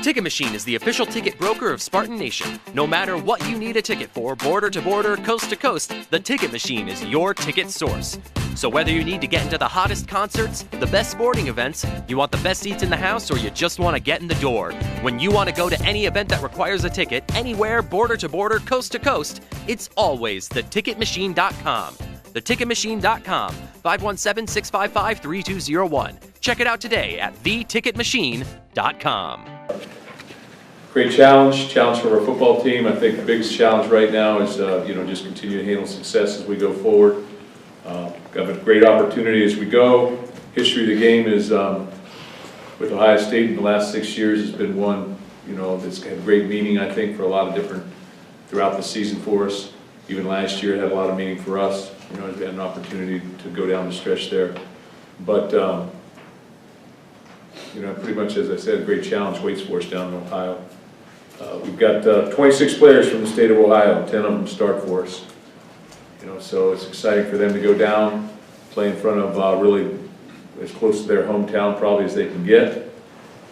Ticket Machine is the official ticket broker of Spartan Nation. No matter what you need a ticket for, border to border, coast to coast, the Ticket Machine is your ticket source. So whether you need to get into the hottest concerts, the best sporting events, you want the best seats in the house, or you just want to get in the door, when you want to go to any event that requires a ticket, anywhere, border to border, coast to coast, it's always theticketmachine.com. Theticketmachine.com, 517-655-3201. Check it out today at theticketmachine.com. Great challenge for our football team. I think the biggest challenge right now is just continue to handle success as we go forward. Got a great opportunity as we go. History of the game is with Ohio State in the last 6 years has been one that's had great meaning, I think, for a lot of different throughout the season for us. Even last year it had a lot of meaning for us. We had an opportunity to go down the stretch there, but pretty much, as I said, a great challenge waits for us down in Ohio. We've got 26 players from the state of Ohio, 10 of them start for us. So it's exciting for them to go down, play in front of really as close to their hometown probably as they can get,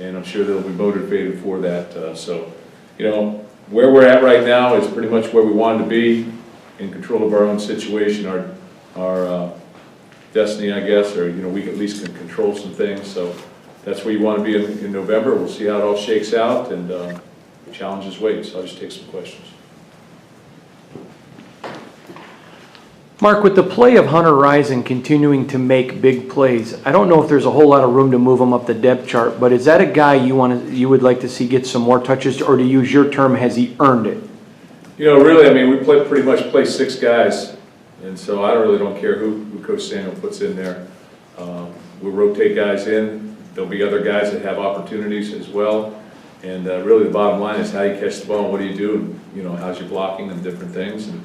and I'm sure they'll be motivated for that. So where we're at right now is pretty much where we wanted to be, in control of our own situation, our destiny, I guess, or we at least can control some things. So that's where you want to be in November. We'll see how it all shakes out, and the challenges wait. So I'll just take some questions. Mark, with the play of Hunter Rison continuing to make big plays, I don't know if there's a whole lot of room to move him up the depth chart, but is that a guy you would like to see get some more touches, or to use your term, has he earned it? Really, I mean, we pretty much play 6 guys, and so I really don't care who Coach Samuel puts in there. We'll rotate guys in. There'll be other guys that have opportunities as well, and really the bottom line is how you catch the ball and what do you do, and how's your blocking and different things. And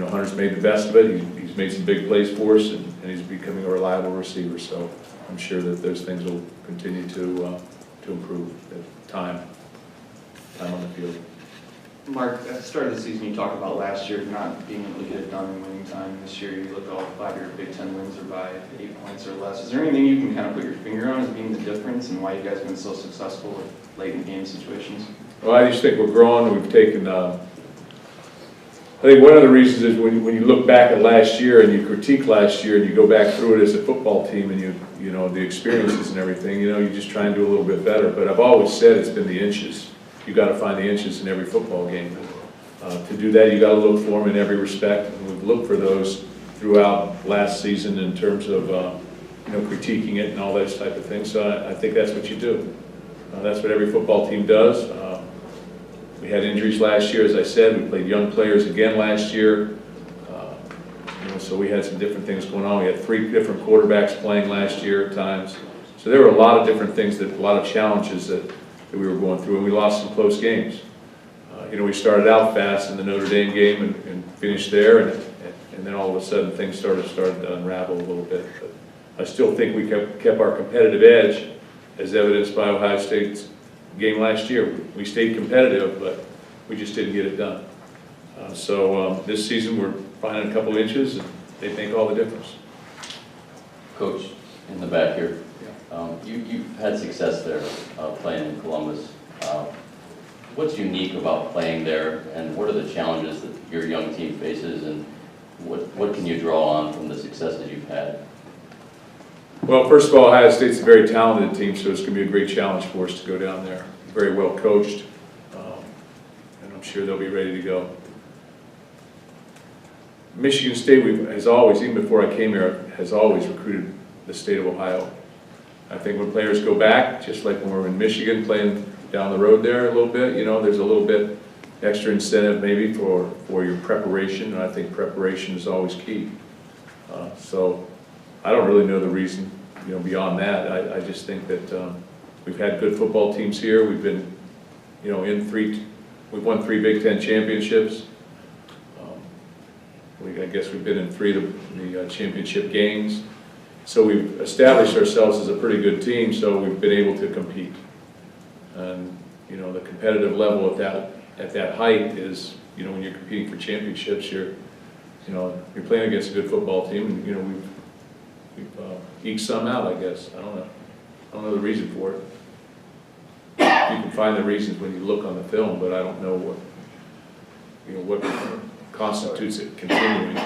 Hunter's made the best of it. He's made some big plays for us, and he's becoming a reliable receiver. So I'm sure that those things will continue to improve at time on the field. Mark, at the start of the season, you talked about last year not being able to get it done in winning time. This year, you look all 5 of your Big Ten wins are by 8 points or less. Is there anything you can kind of put your finger on as being the difference and why you guys have been so successful with late in game situations? Well, I just think we're growing. We've taken. I think one of the reasons is when you look back at last year and you critique last year and you go back through it as a football team and the experiences and everything, you just try and do a little bit better. But I've always said it's been the inches. You got to find the inches in every football game. To do that, you got to look for them in every respect, and we've looked for those throughout last season in terms of critiquing it and all those type of things. So I think that's what you do. That's what every football team does. We had injuries last year, as I said. We played young players again last year. So we had some different things going on. We had 3 different quarterbacks playing last year at times. So there were a lot of different things, a lot of challenges that we were going through, and we lost some close games. We started out fast in the Notre Dame game and finished there, and then all of a sudden things started to unravel a little bit. But I still think we kept our competitive edge, as evidenced by Ohio State's game last year. We stayed competitive, but we just didn't get it done. So this season we're finding a couple inches, and they make all the difference. Coach, in the back here, you've had success there playing in Columbus. What's unique about playing there, and what are the challenges that your young team faces, and what can you draw on from the successes you've had? Well, first of all, Ohio State's a very talented team, so it's going to be a great challenge for us to go down there. Very well coached, and I'm sure they'll be ready to go. Michigan State has always, even before I came here, has always recruited the state of Ohio. I think when players go back, just like when we're in Michigan playing down the road there a little bit, there's a little bit extra incentive maybe for your preparation, and I think preparation is always key. So I don't really know the reason, beyond that. I just think that we've had good football teams here. We've been, we've won 3 Big Ten championships. I guess we've been in 3 of the championship games. So we've established ourselves as a pretty good team, so we've been able to compete. And the competitive level at that height is, when you're competing for championships, you're playing against a good football team, and we've eked some out, I guess. I don't know the reason for it. You can find the reasons when you look on the film, but I don't know what constitutes it continuing.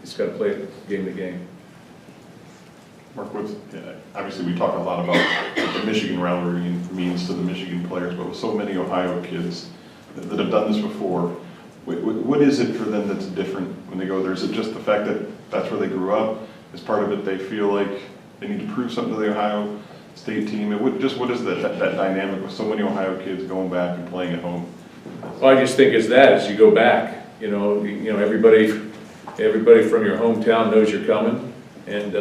He's got to play it game to game. Mark, obviously we talk a lot about what the Michigan rivalry means to the Michigan players, but with so many Ohio kids that have done this before, what is it for them that's different when they go there? Is it just the fact that that's where they grew up? Is part of it they feel like they need to prove something to the Ohio State team? What is that dynamic with so many Ohio kids going back and playing at home? Well, I just think as you go back, everybody from your hometown knows you're coming and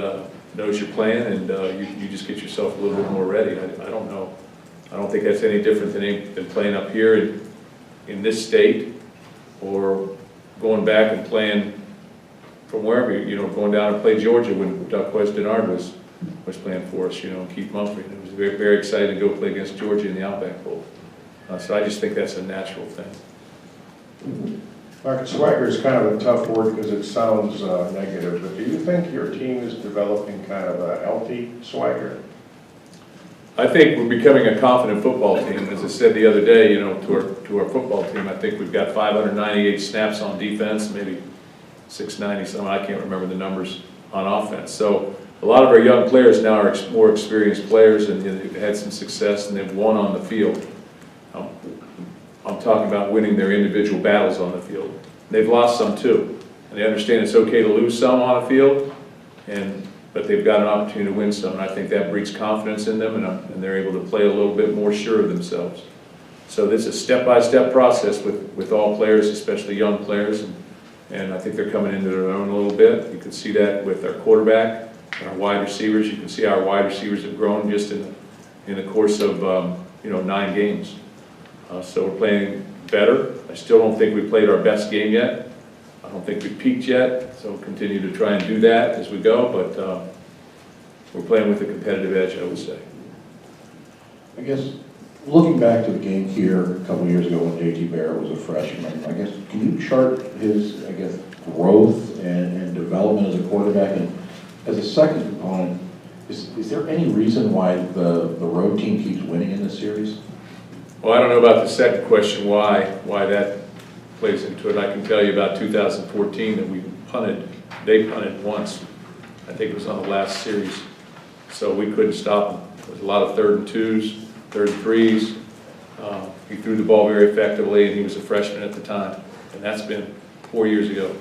knows you're playing, and you just get yourself a little bit more ready. I don't know. I don't think that's any different than playing up here in this state, or going back and playing from wherever, going down and play Georgia when Duck West Denard was playing for us, Keith Mumphrey. It was very, very exciting to go play against Georgia in the Outback Bowl. So I just think that's a natural thing. Mark, swagger is kind of a tough word because it sounds negative, but do you think your team is developing kind of a healthy swagger? I think we're becoming a confident football team. As I said the other day, to our football team, I think we've got 598 snaps on defense, maybe 690 something. I can't remember the numbers on offense. So a lot of our young players now are more experienced players, and they've had some success, and they've won on the field. I'm talking about winning their individual battles on the field. They've lost some too, and they understand it's okay to lose some on the field, but they've got an opportunity to win some, and I think that breeds confidence in them, and they're able to play a little bit more sure of themselves. So this is a step-by-step process with all players, especially young players, and I think they're coming into their own a little bit. You can see that with our quarterback and our wide receivers. You can see our wide receivers have grown just in the course of 9 games. So we're playing better. I still don't think we played our best game yet. I don't think we've peaked yet, so we'll continue to try and do that as we go, but we're playing with a competitive edge, I would say. I guess, looking back to the game here a couple of years ago when J.T. Barrett was a freshman, I guess, can you chart his, growth and development as a quarterback? And as a second component, is there any reason why the road team keeps winning in this series? Well, I don't know about the second question, why that plays into it. I can tell you about 2014 that they punted once. I think it was on the last series. So we couldn't stop them. There was a lot of 3rd and 2s, 3rd and 3s. He threw the ball very effectively, and he was a freshman at the time. And that's been 4 years ago.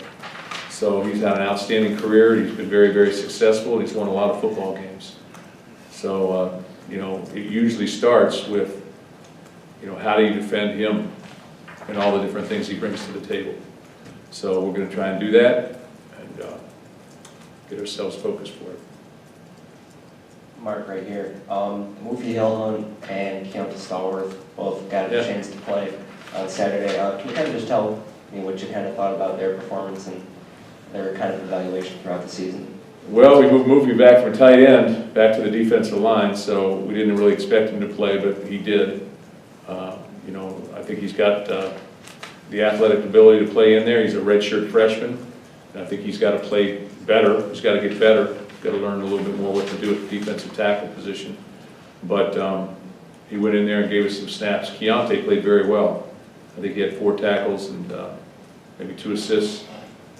So he's had an outstanding career. He's been very, very successful. He's won a lot of football games. So, it usually starts with, how do you defend him and all the different things he brings to the table. So we're going to try and do that and get ourselves focused for it. Mark, right here. Mufi Hillhunt and Keontae Stallworth both got a chance to play on Saturday. Can you kind of just tell me what you kind of thought about their performance and their kind of evaluation throughout the season? Well, we moved Mufi back from tight end back to the defensive line, so we didn't really expect him to play, but he did. I think he's got the athletic ability to play in there. He's a redshirt freshman, and I think he's got to play better. He's got to get better. He's got to learn a little bit more what to do at the defensive tackle position. But he went in there and gave us some snaps. Keontae played very well. I think he had 4 tackles and maybe 2 assists,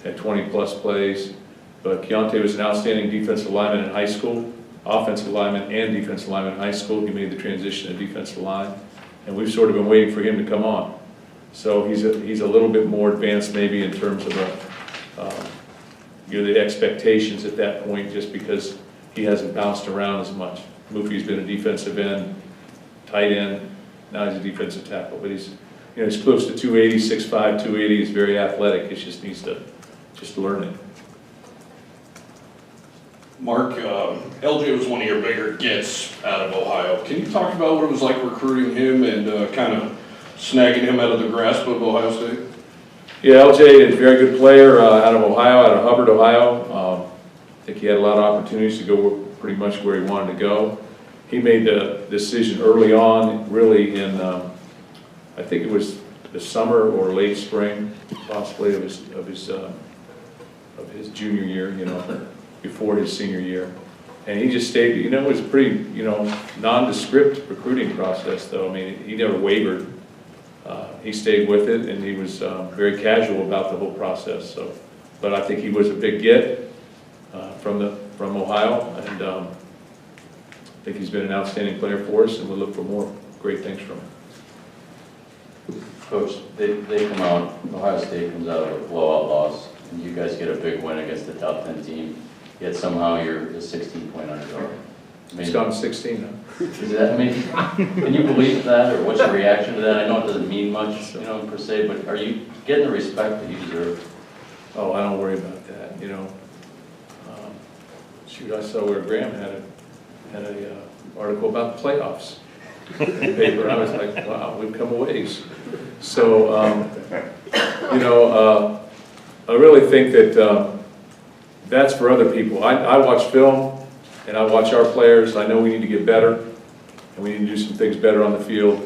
had 20-plus plays. But Keontae was an outstanding defensive lineman in high school, offensive lineman and defensive lineman in high school. He made the transition to defensive line, and we've sort of been waiting for him to come on. So he's a little bit more advanced maybe in terms of the expectations at that point, just because he hasn't bounced around as much. Mufi's been a defensive end, tight end, now he's a defensive tackle, but he's close to 280, 6'5", 280. He's very athletic. He just needs to learn it. Mark, LJ was one of your bigger gets out of Ohio. Can you talk about what it was like recruiting him and kind of snagging him out of the grasp of Ohio State? Yeah, LJ is a very good player out of Ohio, out of Hubbard, Ohio. I think he had a lot of opportunities to go pretty much where he wanted to go. He made the decision early on, really in, I think it was the summer or late spring, possibly of his junior year, before his senior year. And he just stayed, you know, it was a pretty, you know, nondescript recruiting process, though. I mean, he never wavered. He stayed with it, and he was very casual about the whole process. So, but I think he was a big get from Ohio, and I think he's been an outstanding player for us, and we'll look for more great things from him. Coach, they come out, Ohio State comes out of a blowout loss, and you guys get a big win against the top 10 team, yet somehow you're a 16-point underdog. I mean, He's gone 16 now. is that, I mean, can you believe that, or what's your reaction to that? I know it doesn't mean much, you know, per se, but are you getting the respect that you deserve? Oh, I don't worry about that, you know. Shoot, I saw where Graham had a article about the playoffs in the paper. I was like, wow, we've come a ways. So, you know, I really think that that's for other people. I watch film, and I watch our players. I know we need to get better, and we need to do some things better on the field.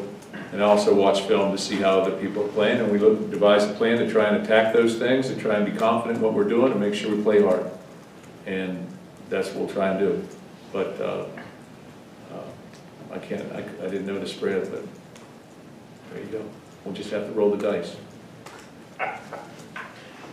And I also watch film to see how other people are playing, and we devise a plan to try and attack those things, and try and be confident in what we're doing, and make sure we play hard. And that's what we'll try and do. But I didn't know the spread, but there you go. We'll just have to roll the dice.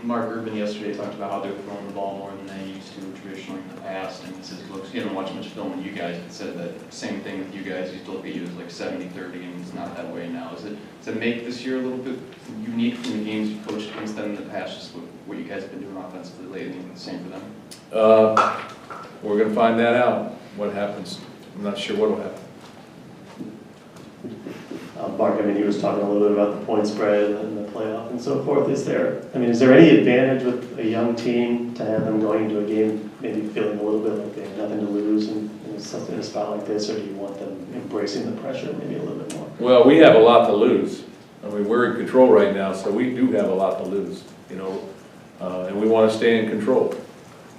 Mark Urban yesterday talked about how they're throwing the ball more than they used to traditionally in the past, and he says, look, he didn't watch much film with you guys, but said that same thing with you guys, used to look at you as like 70-30, and it's not that way now. Does it make this year a little bit unique from the games you coached against them in the past, just what you guys have been doing offensively lately, and the same for them? We're going to find that out, what happens. I'm not sure what will happen. Mark, I mean, he was talking a little bit about the point spread and the playoff and so forth. Is there any advantage with a young team to have them going into a game maybe feeling a little bit like they have nothing to lose in a spot like this, or do you want them embracing the pressure maybe a little bit more? Well, we have a lot to lose. I mean, we're in control right now, so we do have a lot to lose, you know, and we want to stay in control.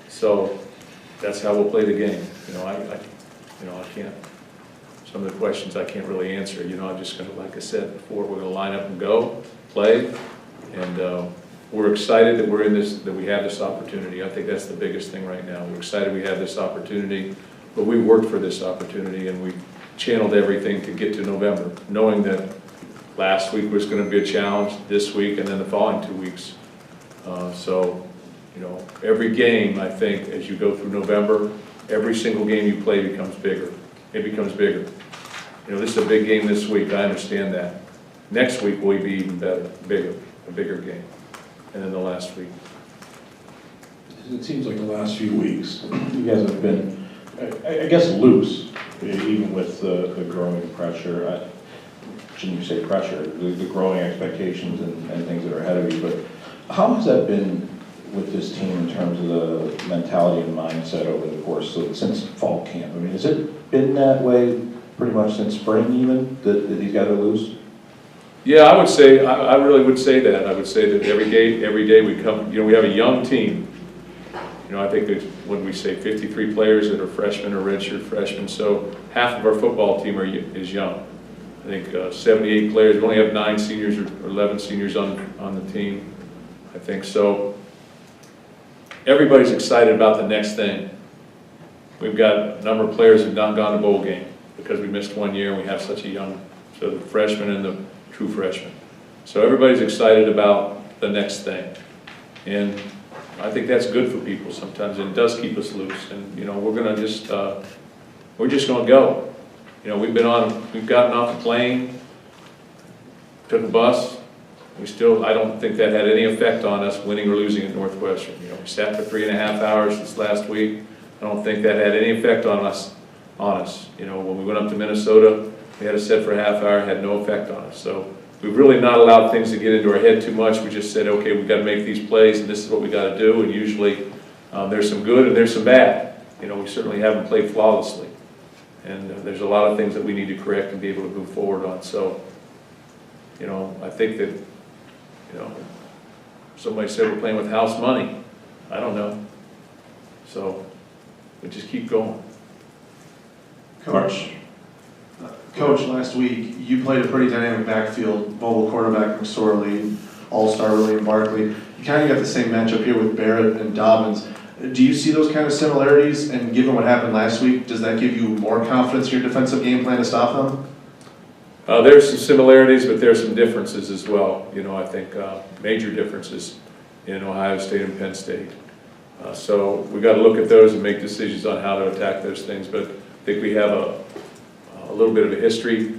So that's how we'll play the game. You know, I can't. Some of the questions I can't really answer. You know, I'm just going to, like I said before, we're going to line up and go, play, and we're excited that we're in this, that we have this opportunity. I think that's the biggest thing right now. We're excited we have this opportunity, but we worked for this opportunity, and we channeled everything to get to November, knowing that last week was going to be a challenge, this week, and then the following 2 weeks. So, you know, every game, I think, as you go through November, every single game you play becomes bigger. It becomes bigger. You know, this is a big game this week, I understand that. Next week will be even better, a bigger game. And then the last week. It seems like the last few weeks, you guys have been, I guess, loose, even with the growing pressure. Shouldn't you say pressure, the growing expectations and things that are ahead of you, but how has that been with this team in terms of the mentality and mindset over the course of, since fall camp? I mean, has it been that way pretty much since spring even, that these guys are loose? Yeah, I would say, I really would say that. I would say that every day we come, you know, we have a young team. You know, I think that when we say 53 players that are freshmen or redshirt freshmen, so half of our football team is young. I think 78 players, we only have 9 seniors or 11 seniors on the team, I think. So everybody's excited about the next thing. We've got a number of players who've not gone to bowl game because we missed 1 year and we have such a young, so the freshmen and the true freshmen. So everybody's excited about the next thing. And I think that's good for people sometimes, and it does keep us loose. And, you know, we're going to just, we're just going to go. You know, we've gotten off the plane, took a bus. We still, I don't think that had any effect on us winning or losing at Northwestern. You know, we sat for 3.5 hours this last week. I don't think that had any effect on us. You know, when we went up to Minnesota, we had to sit for a half hour, it had no effect on us. So we've really not allowed things to get into our head too much. We just said, okay, we've got to make these plays, and this is what we got to do. And usually there's some good and there's some bad. You know, we certainly haven't played flawlessly. And there's a lot of things that we need to correct and be able to move forward on. So, you know, I think that, you know, somebody said we're playing with house money. I don't know. So we just keep going. Coach, last week you played a pretty dynamic backfield, mobile quarterback McSorley, all-star William Barkley. You kind of got the same matchup here with Barrett and Dobbins. Do you see those kind of similarities, and given what happened last week, does that give you more confidence in your defensive game plan to stop them? There's some similarities, but there's some differences as well. I think major differences in Ohio State and Penn State. So we got to look at those and make decisions on how to attack those things. But I think we have a little bit of a history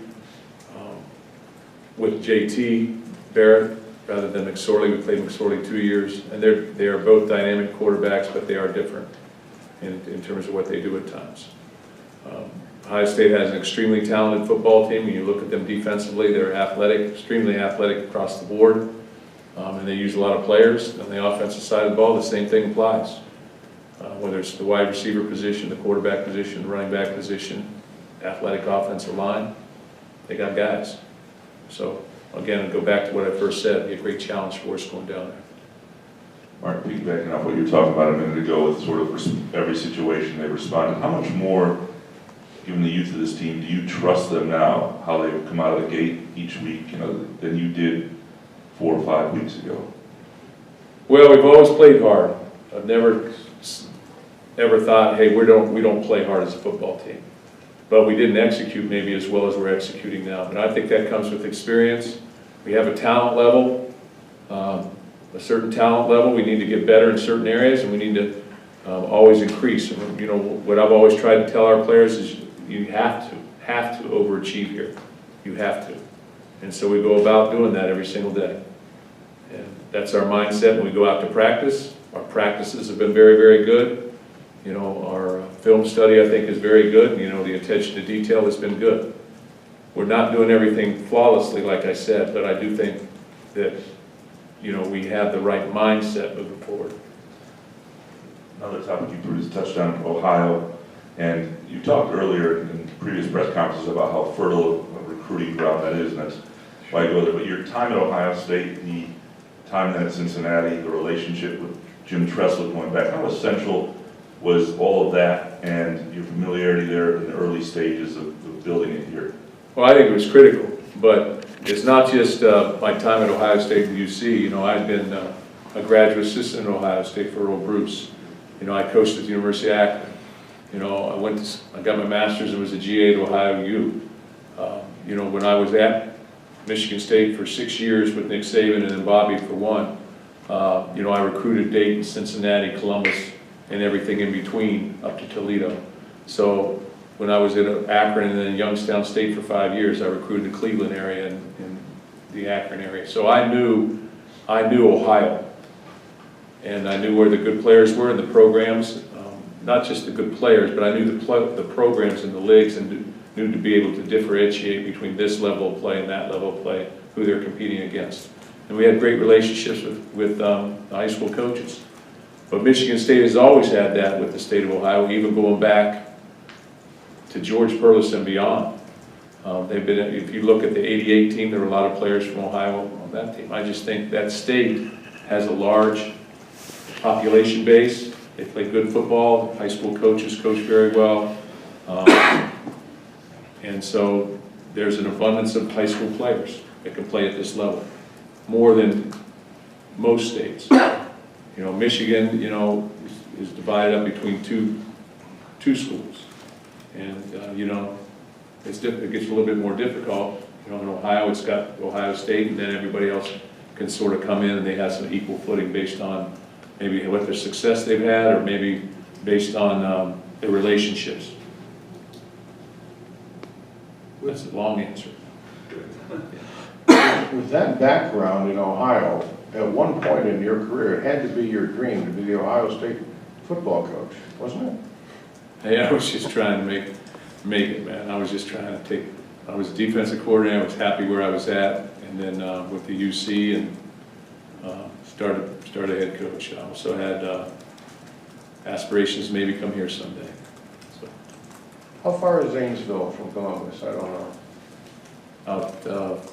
with JT Barrett rather than McSorley. We played McSorley 2 years, and they are both dynamic quarterbacks, but they are different in terms of what they do at times. Ohio State has an extremely talented football team. When you look at them defensively, they're athletic, extremely athletic across the board, and they use a lot of players. On the offensive side of the ball, the same thing applies. Whether it's the wide receiver position, the quarterback position, the running back position, athletic offensive line, they got guys. So again, I'll go back to what I first said, it'd be a great challenge for us going down there. Mark, piggybacking off what you were talking about a minute ago with sort of every situation they responded, how much more, given the youth of this team, do you trust them now, how they come out of the gate each week, than you did 4 or 5 weeks ago? Well, we've always played hard. I've never ever thought, hey, we don't play hard as a football team. But we didn't execute maybe as well as we're executing now. And I think that comes with experience. We have a talent level, a certain talent level. We need to get better in certain areas, and we need to always increase. And, what I've always tried to tell our players is you have to overachieve here. You have to. And so we go about doing that every single day. And that's our mindset when we go out to practice. Our practices have been very, very good. Our film study, I think, is very good. The attention to detail has been good. We're not doing everything flawlessly, like I said, but I do think that, we have the right mindset moving forward. Another topic you just touched on, Ohio, and you talked earlier in previous press conferences about how fertile a recruiting ground that is, and that's why I go there. But your time at Ohio State, the time at Cincinnati, the relationship with Jim Tressler going back, how essential was all of that and your familiarity there in the early stages of building it here? Well, I think it was critical, but it's not just my time at Ohio State and UC. I've been a graduate assistant at Ohio State for Earl Bruce. I coached at the University of Akron. I got my master's and was a GA at Ohio U. When I was at Michigan State for 6 years with Nick Saban and then Bobby for 1, I recruited Dayton, Cincinnati, Columbus, and everything in between up to Toledo. So when I was at Akron and then Youngstown State for 5 years, I recruited the Cleveland area and the Akron area. So I knew Ohio, and I knew where the good players were in the programs, not just the good players, but I knew the programs and the leagues, and knew to be able to differentiate between this level of play and that level of play, who they're competing against. And we had great relationships with the high school coaches. But Michigan State has always had that with the state of Ohio, even going back to George Perlis and beyond. If you look at the '88 team, there were a lot of players from Ohio on that team. I just think that state has a large population base. They play good football. High school coaches coach very well. And so there's an abundance of high school players that can play at this level, more than most states. Michigan, is divided up between two schools. And, it gets a little bit more difficult. In Ohio, it's got Ohio State, and then everybody else can sort of come in and they have some equal footing based on maybe what their success they've had, or maybe based on their relationships. That's a long answer. With that background in Ohio, at one point in your career, it had to be your dream to be the Ohio State football coach, wasn't it? Hey, I was just trying to make it, man. I was just trying to I was a defensive coordinator. I was happy where I was at, and then with the UC, and started head coach. I also had aspirations to maybe come here someday. So. How far is Zanesville from Columbus? I don't know. About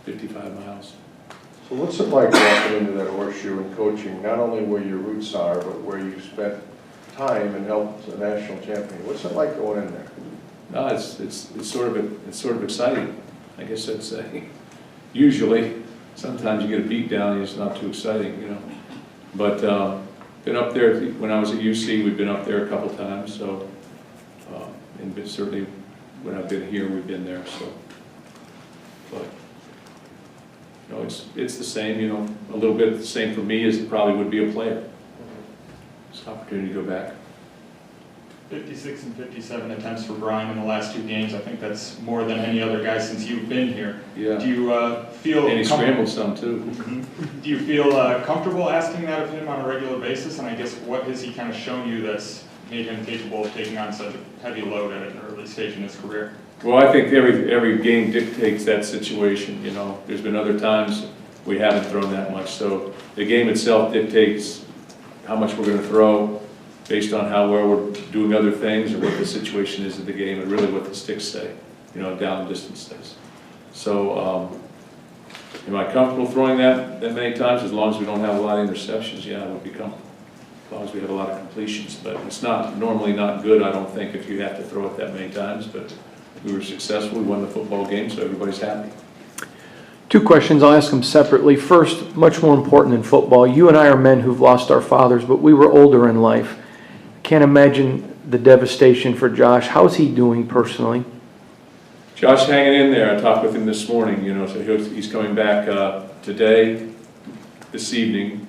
55 miles. So what's it like walking into that horseshoe and coaching, not only where your roots are, but where you spent time and helped the national champion? What's it like going in there? No, it's sort of exciting. I guess I'd say. Usually, sometimes you get a beat down and it's not too exciting, But Been up there, when I was at UC, we've been up there a couple times, so, and certainly when I've been here, we've been there, so. But, you know, it's the same, you know, a little bit the same for me as it probably would be a player. It's an opportunity to go back. 56 and 57 attempts for Brian in the last 2 games. I think that's more than any other guy since you've been here. Yeah. Do you feel... And he scrambled some too. Do you feel comfortable asking that of him on a regular basis? And I guess what has he kind of shown you that's made him capable of taking on such a heavy load at an early stage in his career? Well, I think every game dictates that situation, you know. There's been other times we haven't thrown that much. So the game itself dictates how much we're going to throw based on how well we're doing other things or what the situation is of the game and really what the sticks say, you know, down the distance says. So am I comfortable throwing that many times? As long as we don't have a lot of interceptions, yeah, I would be comfortable. As long as we have a lot of completions. But it's normally not good, I don't think, if you have to throw it that many times. But we were successful, we won the football game, so everybody's happy. 2 questions, I'll ask them separately. First, much more important than football. You and I are men who've lost our fathers, but we were older in life. Can't imagine the devastation for Josh. How's he doing personally? Josh hanging in there. I talked with him this morning, you know, so he's coming back today, this evening,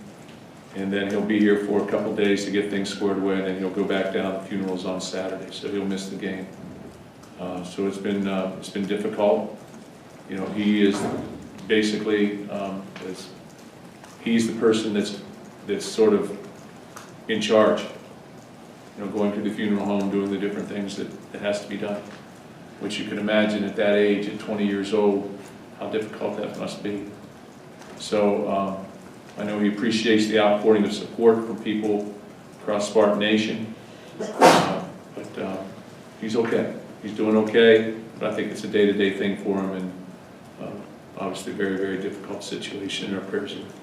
and then he'll be here for a couple days to get things squared away, and then he'll go back down. The funeral's on Saturday, so he'll miss the game. So it's been difficult. You know, he is basically he's the person that's sort of in charge. You know, going to the funeral home, doing the different things that has to be done, which you can imagine at that age, at 20 years old, how difficult that must be. So I know he appreciates the outpouring of support from people across Spartan Nation, but he's okay. He's doing okay, but I think it's a day-to-day thing for him, and obviously a very, very difficult situation, and our prayers are with him.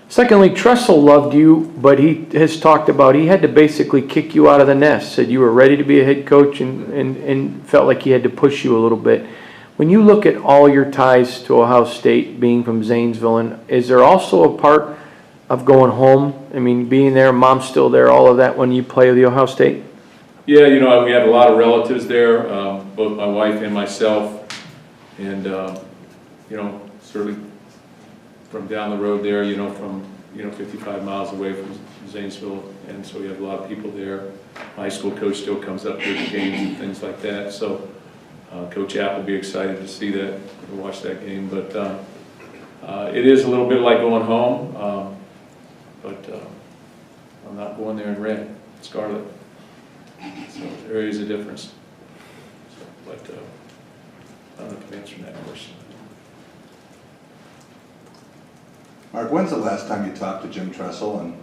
Secondly, Tressel loved you, but he has talked about he had to basically kick you out of the nest, said you were ready to be a head coach and felt like he had to push you a little bit. When you look at all your ties to Ohio State, being from Zanesville, and is there also a part of going home? I mean, being there, mom's still there, all of that when you play the Ohio State? Yeah, you know, we have a lot of relatives there, both my wife and myself, and, you know, certainly from down the road there, you know, from, 55 miles away from Zanesville, and so we have a lot of people there. My high school coach still comes up here to games and things like that, so Coach App will be excited to see that, to watch that game, but it is a little bit like going home, but I'm not going there in red, scarlet, so there is a difference, but I don't know if I'm answering that question. Mark, when's the last time you talked to Jim Tressel? And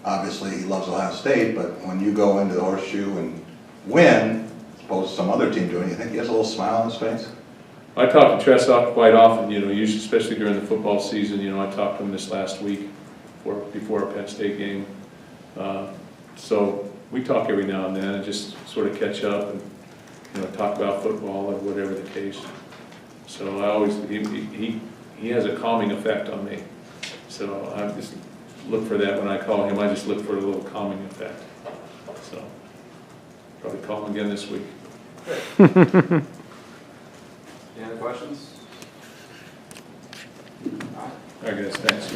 obviously he loves Ohio State, but when you go into the Horseshoe and win, as opposed to some other team doing, you think he has a little smile on his face? I talk to Tressel quite often, you know, usually, especially during the football season. You know, I talked to him this last week before our Penn State game. So we talk every now and then and just sort of catch up and, you know, talk about football or whatever the case. So I always, he has a calming effect on me. So I just look for that when I call him. I just look for a little calming effect. So probably call him again this week. Any other questions? All right, guys, thanks.